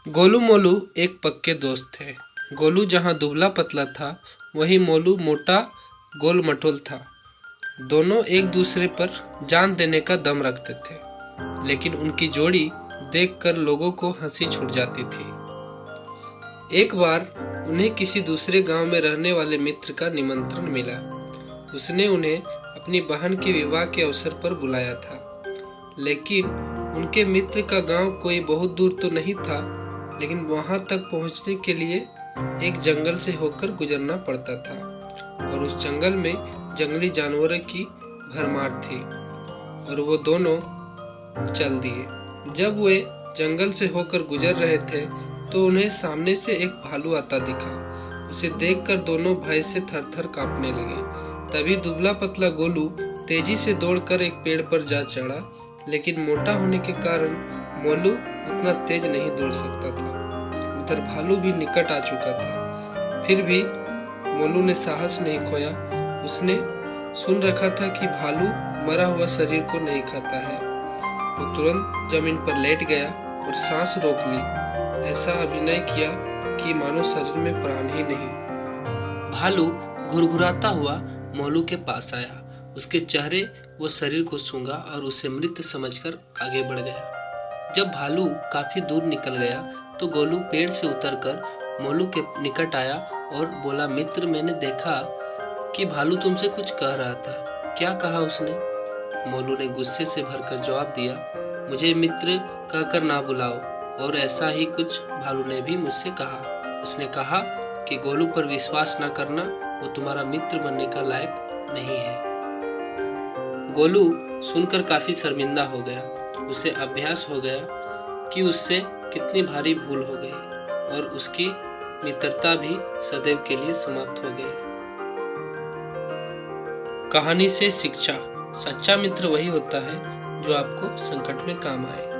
गोलू मोलू एक पक्के दोस्त थे। गोलू जहाँ दुबला पतला था वहीं मोलू मोटा गोल मटोल था। दोनों एक दूसरे पर जान देने का दम रखते थे, लेकिन उनकी जोड़ी देखकर लोगों को हंसी छूट जाती थी। एक बार उन्हें किसी दूसरे गांव में रहने वाले मित्र का निमंत्रण मिला। उसने उन्हें अपनी बहन के विवाह के अवसर पर बुलाया था, लेकिन उनके मित्र का गांव कोई बहुत दूर तो नहीं था, लेकिन वहां तक पहुंचने के लिए एक जंगल से होकर गुजरना पड़ता था और उस जंगल में जंगली जानवरों की भरमार थी और वो दोनों चल दिए। जब वे जंगल से होकर गुजर रहे थे तो उन्हें सामने से एक भालू आता दिखा। उसे देखकर दोनों भय से थर-थर कांपने लगे। तभी दुबला पतला गोलू तेजी से दौड़कर एक पेड़ पर जा चढ़ा, लेकिन मोटा होने के कारण मोलू उतना तेज नहीं दौड़ सकता था। उधर भालू भी निकट आ चुका था, फिर भी मोलू ने साहस नहीं खोया। उसने सुन रखा था कि भालू मरा हुआ शरीर को नहीं खाता है। वो तुरंत जमीन पर लेट गया और सांस रोक ली। ऐसा अभिनय किया कि मानो शरीर में प्राण ही नहीं। भालू घुरघुराता हुआ मोलू के पास आया। उसके चेहरे वो शरीर को सूंघा और उसे मृत समझकर आगे बढ़ गया। जब भालू काफी दूर निकल गया तो गोलू पेड़ से उतरकर मोलू के निकट आया और बोला, मित्र, मैंने देखा कि भालू तुमसे कुछ कह रहा था। क्या कहा उसने? मोलू ने गुस्से से भरकर जवाब दिया, मुझे मित्र कहकर ना बुलाओ। और ऐसा ही कुछ भालू ने भी मुझसे कहा। उसने कहा कि गोलू पर विश्वास न करना, वो तुम्हारा मित्र बनने का लायक नहीं है। गोलू सुनकर काफी शर्मिंदा हो गया। उसे अभ्यास हो गया कि उससे कितनी भारी भूल हो गई और उसकी मित्रता भी सदैव के लिए समाप्त हो गई। कहानी से शिक्षा, सच्चा मित्र वही होता है जो आपको संकट में काम आए।